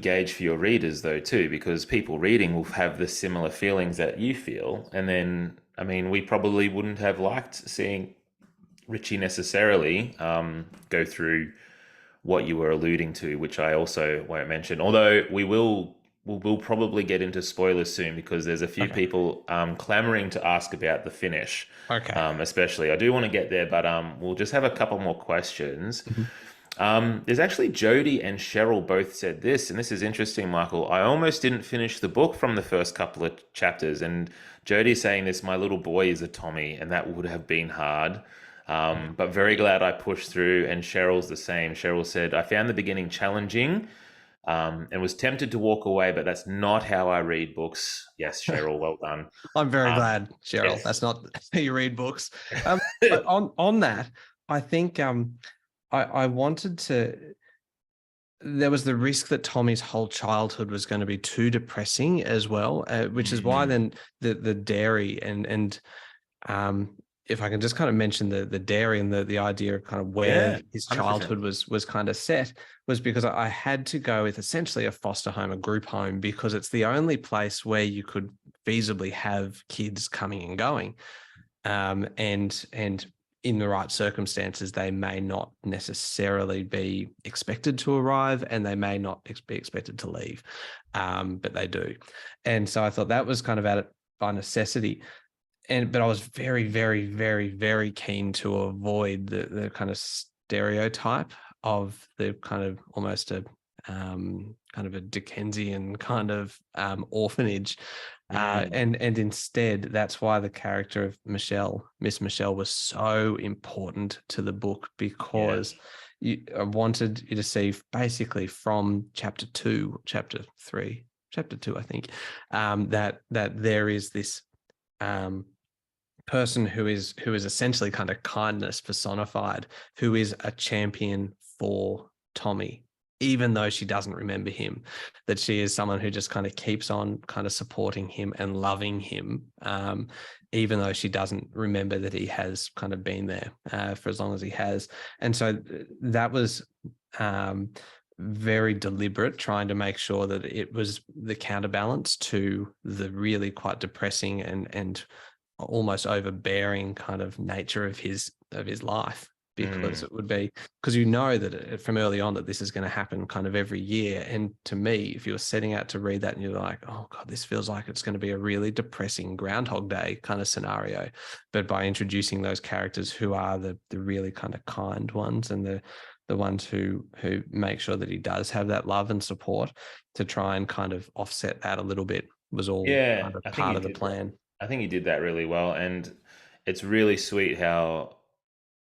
gauge for your readers though too, because people reading will have the similar feelings that you feel. And then, I mean, we probably wouldn't have liked seeing Richie necessarily go through what you were alluding to, which I also won't mention. Although we'll probably get into spoilers soon because there's a few Okay. people clamoring to ask about the finish, Okay. especially. I do want to get there, but we'll just have a couple more questions. Mhm. There's actually Jody and Cheryl both said this, and this is interesting, Michael. I almost didn't finish the book from the first couple of chapters, and Jody's saying this, my little boy is a Tommy, and that would have been hard. But very glad I pushed through, and Cheryl's the same. Cheryl said, I found the beginning challenging, and was tempted to walk away, but that's not how I read books. Yes, Cheryl, well done. I'm very Um, glad, Cheryl. yes. That's not how you read books. But on that, I think I wanted to. There was the risk that Tommy's whole childhood was going to be too depressing as well, which is why Mm, then the dairy and if I can just kind of mention the dairy and the idea of kind of where yeah, his 100%. childhood was kind of set was because I had to go with essentially a foster home, a group home, because it's the only place where you could feasibly have kids coming and going, and in the right circumstances, they may not necessarily be expected to arrive, and they may not be expected to leave, but they do. And so I thought that was kind of at it by necessity. But I was very, very, very, very keen to avoid the kind of stereotype of the kind of almost a kind of a Dickensian kind of orphanage, Mm, and instead that's why the character of Miss Michelle, was so important to the book, yeah. because I wanted you to see basically from chapter 2, chapter 2, I think, that there is this person who is essentially kind of kindness personified, who is a champion for Tommy. even though she doesn't remember him, that she is someone who just kind of keeps on kind of supporting him and loving him, even though she doesn't remember that he has kind of been there for as long as he has. And so that was very deliberate, trying to make sure that it was the counterbalance to the really quite depressing and almost overbearing kind of nature of his life, because it would be, because you know that from early on that this is going to happen kind of every year. And to me, if you were setting out to read that and you're like, oh God, this feels like it's going to be a really depressing Groundhog Day kind of scenario, but by introducing those characters who are the really kind of kind ones and the ones who make sure that he does have that love and support, to try and kind of offset that a little bit, was all Yeah, kind of I think part he of the did that. plan. I think he did that really well, and it's really sweet how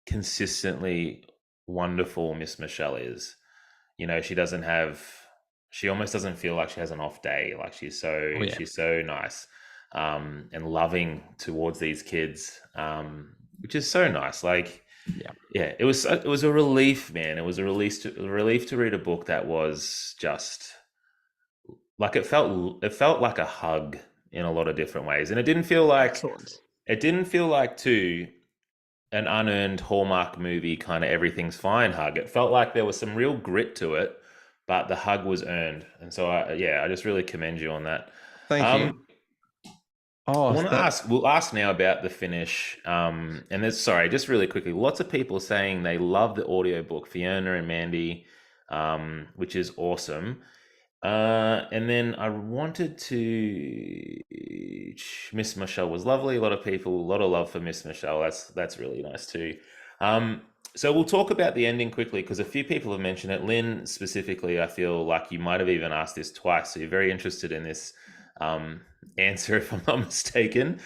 consistently wonderful Miss Michelle is. You know, she almost doesn't feel like she has an off day. Like Oh yeah. she's so nice, and loving towards these kids, which is so nice. Like, Yeah. yeah, it was a relief, man. It was a relief to read a book that was just like it felt like a hug in a lot of different ways, and Excellent. it didn't feel like too an unearned Hallmark movie kind of everything's fine hug. It felt like there was some real grit to it, but the hug was earned. And so I just really commend you on that. Thank Um, you. Oh, I want to that ask, we'll ask now about the finish. And there's, sorry, just really quickly, lots of people saying they love the audiobook, Fiona and Mandy, which is awesome. And then I wanted to. Miss Michelle was lovely. A lot of people, a lot of love for Miss Michelle. That's really nice too. Um, so we'll talk about the ending quickly because a few people have mentioned it. Lynn specifically, I feel like you might have even asked this twice, so you're very interested in this um, answer, if I'm not mistaken.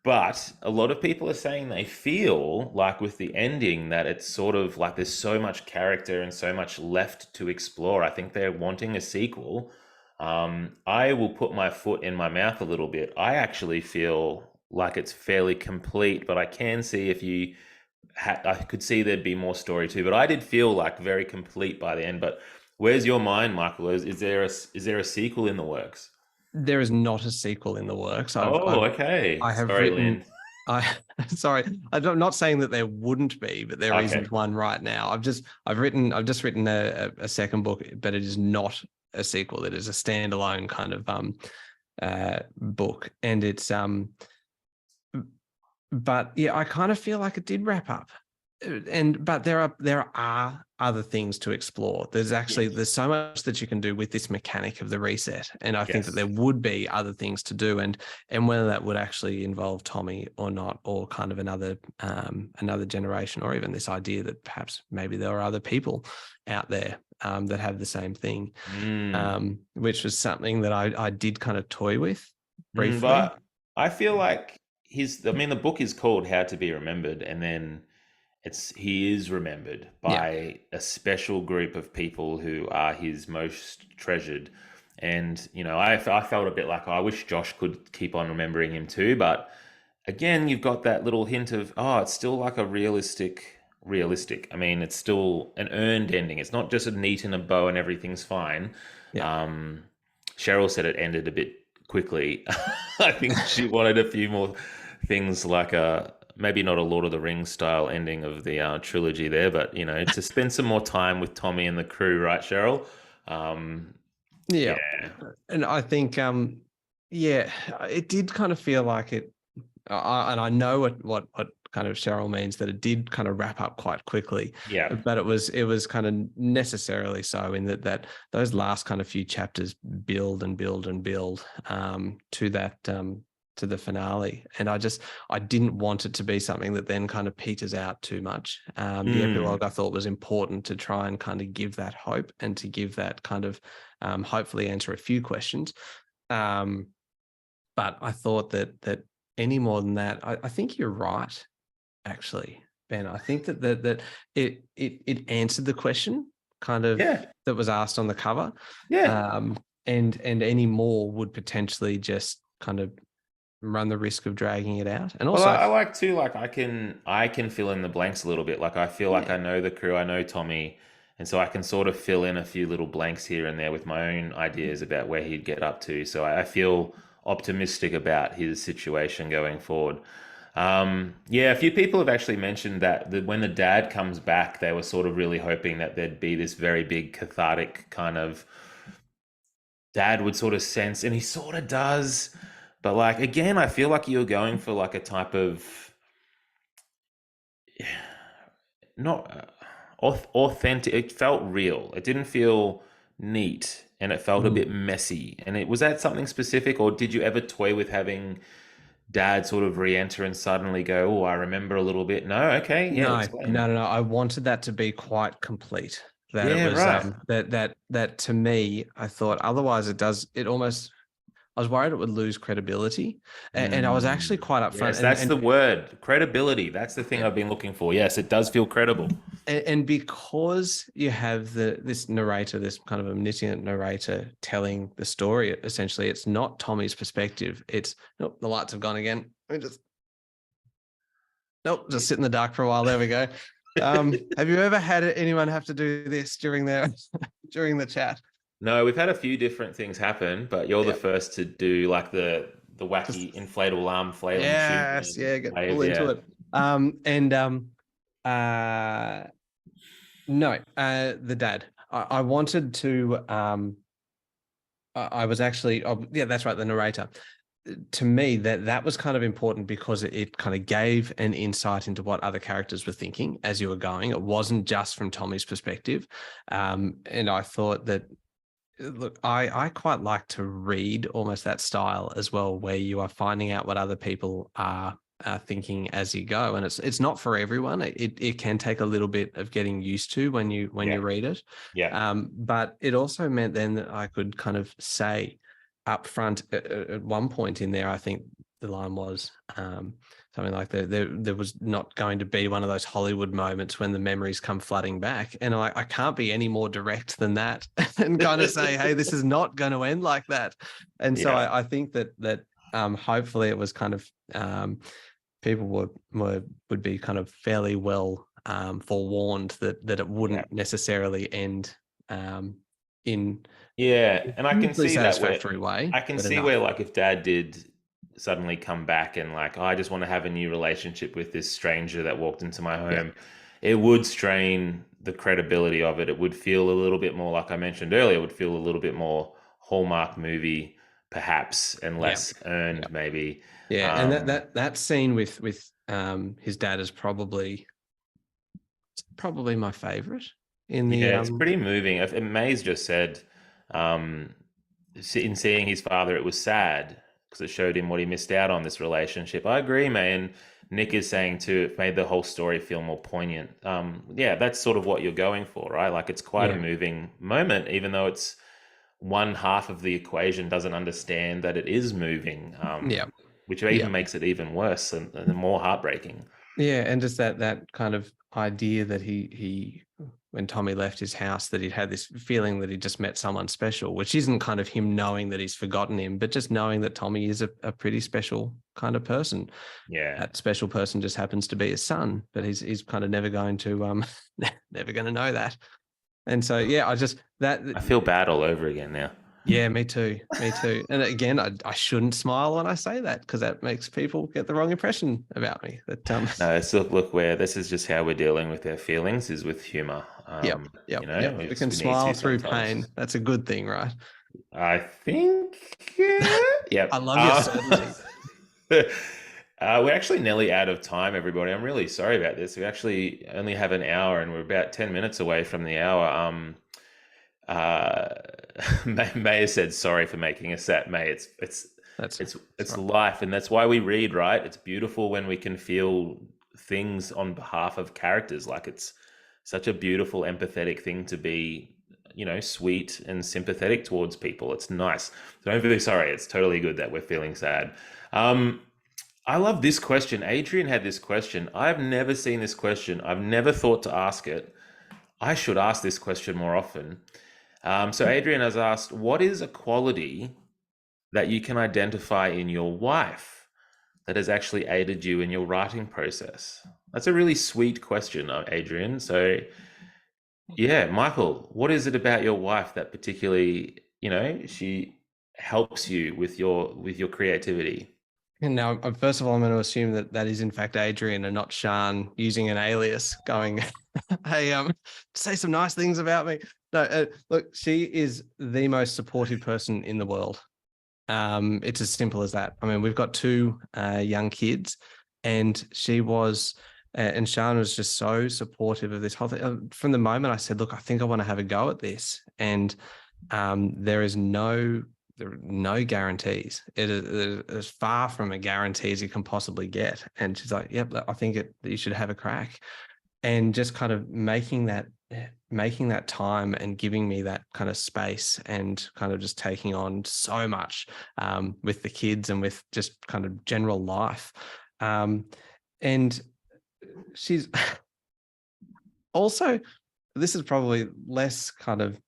But a lot of people are saying they feel like with the ending that it's sort of like there's so much character and so much left to explore. I think they're wanting a sequel. I will put my foot in my mouth a little bit. I actually feel like it's fairly complete, but I can see if you I could see there'd be more story too. But I did feel like very complete by the end. But where's your mind, Michael? Is there a sequel in the works? there is not a sequel in the works. Oh, okay. I have Sorry, written. Lynn. I sorry, I'm not saying that there wouldn't be, but there Okay. isn't one right now. I've just written a second book, but it is not a sequel. It is a standalone kind of book, and it's but yeah, I kind of feel like it did wrap up. And but there are other things to explore. Yes. There's so much that you can do with this mechanic of the reset, and I think that Yes. there would be other things to do, and whether that would actually involve Tommy or not, or kind of another generation, or even this idea that perhaps maybe there are other people out there that have the same thing, Mm. which was something that I did kind of toy with briefly. But I feel like I mean, the book is called How to Be Remembered, and then he is remembered Yeah, by a special group of people who are his most treasured. And, you know, I felt a bit like, oh, I wish Josh could keep on remembering him too. But again, you've got that little hint of, oh, it's still like a realistic. I mean, it's still an earned ending. It's not just a neat and a bow and everything's fine. yeah. Um, Cheryl said it ended a bit quickly. I think she wanted a few more things like a maybe not a Lord of the Rings style ending of the trilogy there, but you know, to spend some more time with Tommy and the crew, right, Cheryl? Um, Yeah. yeah, And I think, yeah, it did kind of feel like it. And I know what kind of Cheryl means, that it did kind of wrap up quite quickly, yeah. but it was kind of necessarily so, in that those last kind of few chapters build and build and build to that to the finale, and I didn't want it to be something that then kind of peters out too much. The Mm, epilogue I thought was important to try and kind of give that hope, and to give that kind of hopefully answer a few questions. Um, but I thought that any more than that, I think you're right, actually, Ben. I think that it answered the question kind of yeah, that was asked on the cover, yeah. um, and any more would potentially just kind of run the risk of dragging it out. And Well, also, I like too. Like I can fill in the blanks a little bit. Like I feel like yeah, I know the crew. I know Tommy. And so I can sort of fill in a few little blanks here and there with my own ideas about where he'd get up to. So I feel optimistic about his situation going forward. Yeah, a few people have actually mentioned that when the dad comes back, they were sort of really hoping that there'd be this very big cathartic kind of dad would sort of sense, and he sort of does. But like again, I feel like you're going for like a type of not authentic. It felt real. It didn't feel neat, and it felt a Mm. bit messy. And it was that something specific, or did you ever toy with having dad sort of re-enter and suddenly go, "Oh, I remember a little bit." No, okay, yeah, No, explain. no, no, no. I wanted that to be quite complete. That it Yeah, was right. that to me, I thought otherwise it almost I was worried it would lose credibility. And I was actually Mm. quite upfront Yes, that's the word. Credibility. That's the thing yeah. I've been looking for. Yes, it does feel credible. And because you have this narrator, this kind of omniscient narrator telling the story, essentially, it's not Tommy's perspective. It's nope, the lights have gone again. Let me just nope, just sit in the dark for a while. There we go. Have you ever had anyone have to do this during their during the chat? No, we've had a few different things happen, but you're the Yep. first to do like the Just wacky inflatable arm flailing tube yes, and yeah, get wave. full into Yeah. it. And uh no, the dad. I wanted to I was actually yeah, that's right, the narrator. To me, that was kind of important because it kind of gave an insight into what other characters were thinking as you were going. It wasn't just from Tommy's perspective. And I thought that look, I quite like to read almost that style as well, where you are finding out what other people are thinking as you go, and it's not for everyone. It can take a little bit of getting used to when Yeah. you read it, Yeah. but it also meant then that I could kind of say up front at one point in there, I think the line was something like there was not going to be one of those Hollywood moments when the memories come flooding back. And I can't be any more direct than that and kind of say, hey, this is not going to end like that. And so Yeah. I think that hopefully it was kind of people would be kind of fairly well forewarned that it Yeah. wouldn't necessarily end in Yeah. a And I can hugely see that where satisfactory way, I can but see where enough. like if dad did suddenly come back and like, oh, I just want to have a new relationship with this stranger that walked into my Yeah, home, it would strain the credibility of it. It would feel a little bit more, like I mentioned earlier, it would feel a little bit more Hallmark movie, perhaps, and yeah, less yeah. earned, maybe. Yeah, and Um, that scene with his dad is probably my favorite in the yeah, it's pretty moving. And May's just said, um, in seeing his father, it was sad because it showed him what he missed out on this relationship. I agree, May, and Nick is saying too, it made the whole story feel more poignant. Yeah, that's sort of what you're going for, right? Like it's quite a yeah, moving moment, even though it's one half of the equation doesn't understand that it is moving, yeah, which yeah. even makes it even worse and more heartbreaking. Yeah, and just that kind of idea that he when Tommy left his house that he'd had this feeling that he just met someone special, which isn't kind of him knowing that he's forgotten him, but just knowing that Tommy is a pretty special kind of person. Yeah, That special person just happens to be his son, but he's kind of never going to never going to know that. And so yeah, I just that I feel bad all over again now. yeah, me too. Me too. And again, I shouldn't smile when I say that because that makes people get the wrong impression about me. That No, it's look where this is just how we're dealing with our feelings is with humor. yep, yep, yep. We can We need smile to through sometimes. pain. That's a good thing, right? I think, I yep. love your certainty. We're actually nearly out of time, everybody. I'm really sorry about this. We actually only have an hour, and we're about 10 minutes away from the hour. Uh, May has said sorry for making us sad. May, That's it's right. life, and that's why we read, right? It's beautiful when we can feel things on behalf of characters. Like it's such a beautiful, empathetic thing to be, sweet and sympathetic towards people. It's nice. So don't feel sorry. It's totally good that we're feeling sad. Um, I love this question. Adrian had this question. I've never seen this question. I've never thought to ask it. I should ask this question more often. So Adrian has asked, what is a quality that you can identify in your wife that has actually aided you in your writing process? That's a really sweet question, Adrian. So Yeah, Michael, what is it about your wife that particularly, she helps you with your creativity? And now, first of all, I'm going to assume that that is in fact Adrian and not Sean using an alias, going, "Hey, say some nice things about me." No, look, she is the most supportive person in the world. It's as simple as that. I mean, we've got two young kids, and and Sean was just so supportive of this whole thing. From the moment I said, "Look, I think I want to have a go at this," and there is there are no guarantees. It is as far from a guarantee as you can possibly get. And she's like, "Yep, I think you should have a crack." And just kind of making that time and giving me that kind of space and kind of just taking on so much with the kids and with just kind of general life. And she's also, this is probably less kind of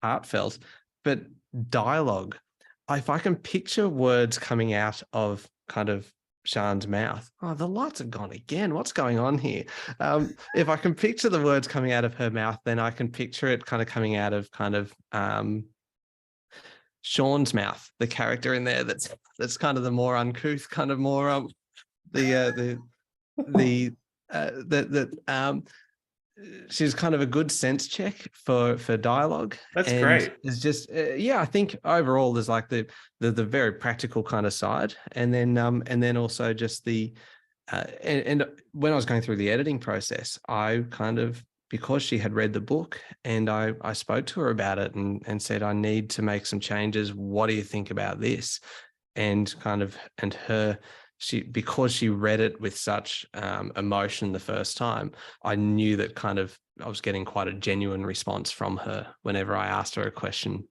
heartfelt, but dialogue. If I can picture words coming out of kind of Sean's mouth, oh, the lights have gone again. What's going on here? If I can picture the words coming out of her mouth, then I can picture it kind of coming out of kind of Sean's mouth, the character in there that's kind of the more uncouth, kind of more the she's kind of a good sense check for dialogue, That's and great. it's just I think overall there's like the very practical kind of side, and then also just the and when I was going through the editing process, I kind of, because she had read the book, and I spoke to her about it and said, "I need to make some changes. What do you think about this?" And kind of, and her, because she read it with such emotion the first time, I knew that kind of I was getting quite a genuine response from her whenever I asked her a question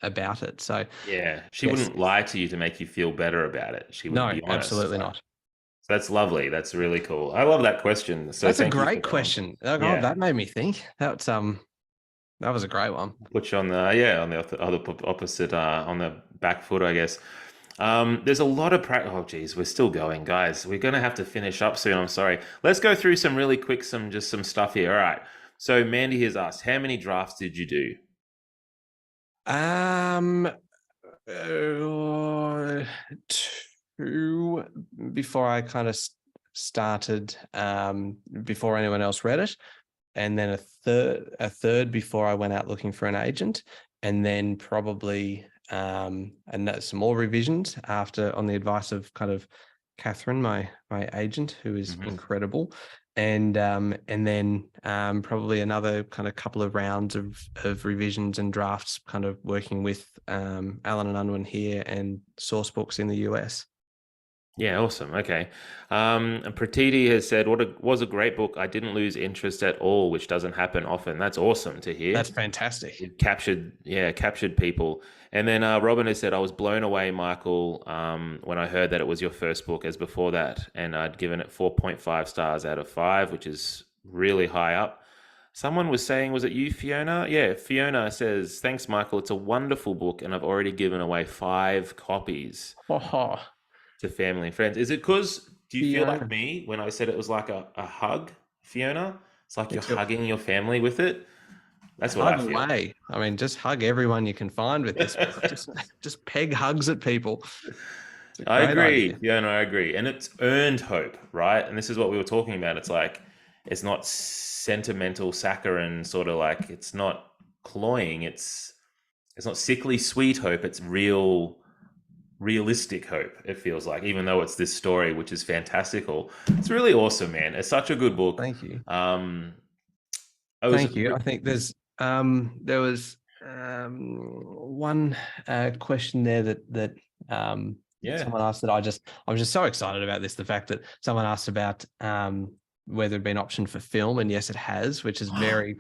about it. So Yeah, she yes, wouldn't lie to you to make you feel better about it. She would no, be honest. absolutely Like, not. so that's lovely. That's really cool. I love that question. So That's a thank you for great that one. question. Oh, Yeah. that made me think. That was a great one. Put you on the on the opposite on the back foot, I guess. There's a lot of Oh, geez, we're still going, guys. We're gonna have to finish up soon. I'm sorry. Let's go through some really quick, some stuff here. All right. So Mandy has asked, how many drafts did you do? Um, two before I kind of started, before anyone else read it, and then a third before I went out looking for an agent, and then probably and some more revisions after, on the advice of kind of Catherine, my agent, who is Mhm. incredible, and then probably another kind of couple of rounds of revisions and drafts, kind of working with Alan and Unwin here and source books in the US. Yeah, awesome. Okay. And Pratiti has said, was a great book. I didn't lose interest at all, which doesn't happen often. That's awesome to hear. That's fantastic. It captured people. And then Robin has said, I was blown away, Michael, when I heard that it was your first book, as before that. And I'd given it 4.5 stars out of 5, which is really high up. Someone was saying, was it you, Fiona? Yeah, Fiona says, thanks, Michael. It's a wonderful book, and I've already given away 5 copies Oh, to family and friends. Is it because, do you feel like Fiona, me when I said it was like a hug, Fiona? It's like you're it's a hugging your family with it. That's what hug I feel. away. I mean, just hug everyone you can find with this book. Just peg hugs at people. It's a I great agree. idea. Yeah, no, I agree. And it's earned hope, right? And this is what we were talking about. It's like, it's not sentimental saccharine, sort of like, it's not cloying. It's not sickly sweet hope. It's realistic hope, it feels like, even though it's this story, which is fantastical. It's really awesome, man. It's such a good book. Thank you. Um, I was, Thank you. I think there was one question there that um, yeah. someone asked, that I was just so excited about this. The fact that someone asked about whether it'd been optioned for film, and yes, it has, which is very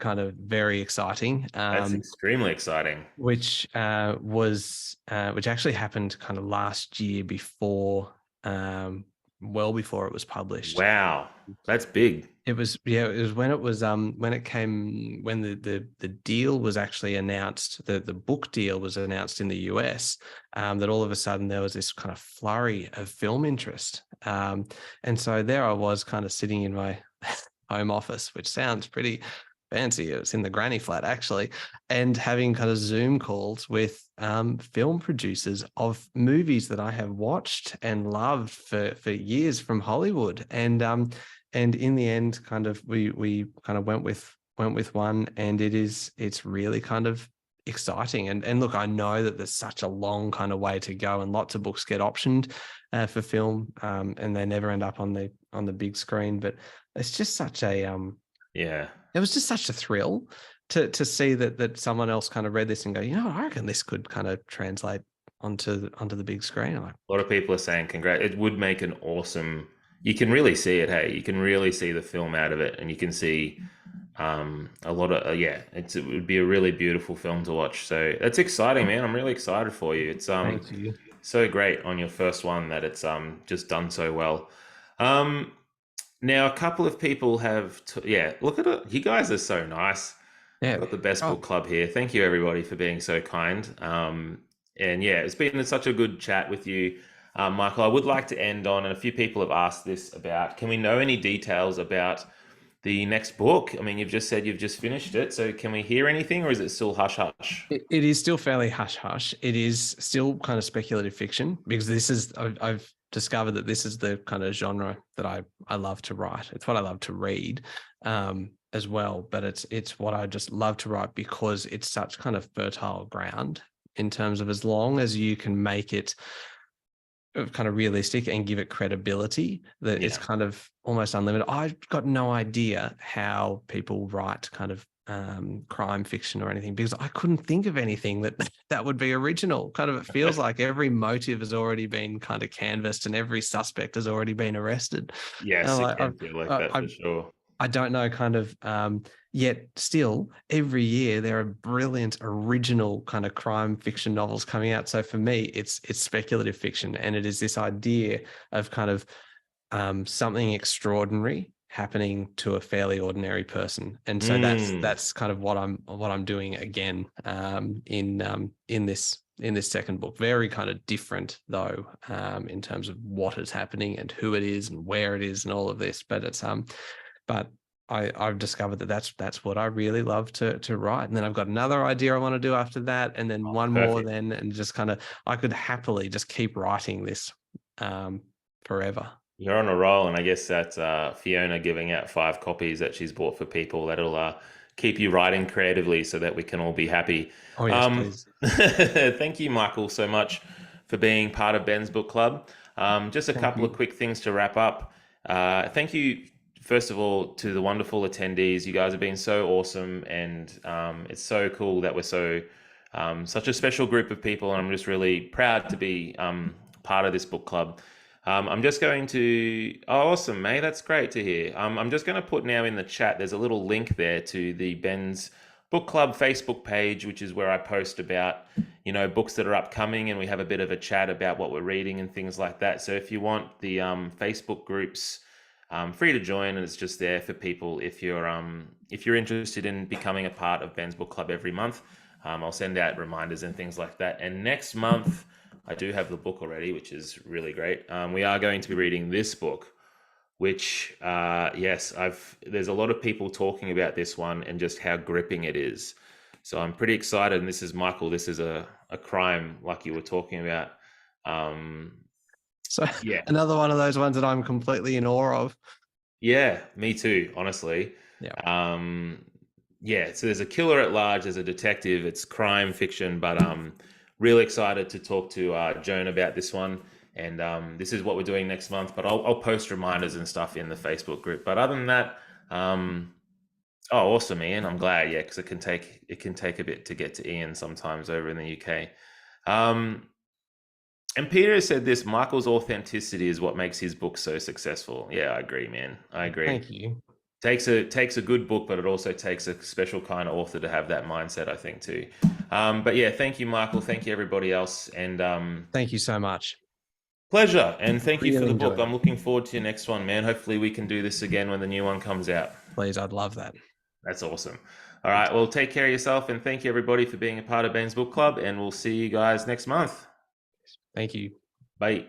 exciting. That's extremely exciting. Which actually happened kind of last year, before well before it was published. Wow. That's big. It was, it was when it came, when the deal was actually announced, the book deal was announced in the US, that all of a sudden there was this kind of flurry of film interest. And so there I was, kind of sitting in my home office, which sounds pretty fancy. It was in the granny flat, actually, and having kind of Zoom calls with film producers of movies that I have watched and loved for years from Hollywood. And in the end, kind of we kind of went with one, and it's really kind of exciting. And look, I know that there's such a long kind of way to go, and lots of books get optioned for film, and they never end up on the big screen. But it's just such a Yeah. it was just such a thrill to see that someone else kind of read this and go, I reckon this could kind of translate onto the big screen. I'm like, A lot of people are saying congrats. It would make an awesome. You can really see it. Hey, you can really see the film out of it, and you can see a lot of yeah. It would be a really beautiful film to watch. So that's exciting, man. I'm really excited for you. It's thank you. so great on your first one that it's just done so well. Um, Now a couple of people have yeah. Look at it. You guys are so nice. Yeah. Got the best book Oh, club here. Thank you everybody for being so kind. And yeah, it's been such a good chat with you, Michael. I would like to end on, and a few people have asked this about, can we know any details about the next book? I mean, you've just said you've just finished it, so can we hear anything, or is it still hush hush? it is still fairly hush hush. It is still kind of speculative fiction, because I've discovered that this is the kind of genre that I love to write. It's what I love to read, as well, but it's what I just love to write, because it's such kind of fertile ground in terms of, as long as you can make it kind of realistic and give it credibility, that it's Yeah, kind of almost unlimited. I've got no idea how people write kind of crime fiction or anything, because I couldn't think of anything that would be original. Kind of, it feels like every motive has already been kind of canvassed and every suspect has already been arrested. And yes, I'm it like, can feel like that I for sure. I don't know, kind of, yet still every year there are brilliant original kind of crime fiction novels coming out. So for me, it's speculative fiction, and it is this idea of kind of something extraordinary happening to a fairly ordinary person. And so Mm, that's kind of what I'm doing again, in this second book. Very kind of different though, in terms of what is happening and who it is and where it is and all of this. But but I've discovered that that's what I really love to write. And then I've got another idea I want to do after that, and then one more perfect. then, and just kind of, I could happily just keep writing this forever. You're on a roll, and I guess that's Fiona giving out 5 copies that she's bought for people. That'll keep you writing creatively so that we can all be happy. Oh yes, please. Thank you, Michael, so much for being part of Ben's book club. Just a Thank couple of you. quick things to wrap up. Thank you, first of all, to the wonderful attendees. You guys have been so awesome, and it's so cool that we're such a special group of people, and I'm just really proud to be part of this book club. I'm just going to. Oh, awesome, mate. That's great to hear. I'm just going to put now in the chat. There's a little link there to the Ben's Book Club Facebook page, which is where I post about, books that are upcoming, and we have a bit of a chat about what we're reading and things like that. So if you want the Facebook groups, free to join, and it's just there for people if you're interested in becoming a part of Ben's Book Club every month. I'll send out reminders and things like that. And next month, I do have the book already, which is really great. We are going to be reading this book, which, yes, there's a lot of people talking about this one and just how gripping it is. So I'm pretty excited. And this is Michael. This is a crime like you were talking about. Um, So yeah, another one of those ones that I'm completely in awe of. yeah, me too, honestly. Yeah. Um, yeah, so there's a killer at large, there's a detective, it's crime fiction, but real excited to talk to Joan about this one. And this is what we're doing next month, but I'll post reminders and stuff in the Facebook group. But other than that, oh, awesome, Ian. I'm glad, yeah, because it can take a bit to get to Ian sometimes over in the UK. Um, and Peter said this, Michael's authenticity is what makes his book so successful. Yeah, I agree, man. I agree. Thank you. Takes a good book, but it also takes a special kind of author to have that mindset, I think, too. But yeah, thank you, Michael. Thank you, everybody else, and Thank you so much. pleasure. And thank you for Really the book. enjoyed I'm it. looking forward to your next one, man. Hopefully, we can do this again when the new one comes out. Please, I'd love that. That's awesome. All right, well, take care of yourself, and thank you, everybody, for being a part of Ben's Book Club. And we'll see you guys next month. Thank you. Bye.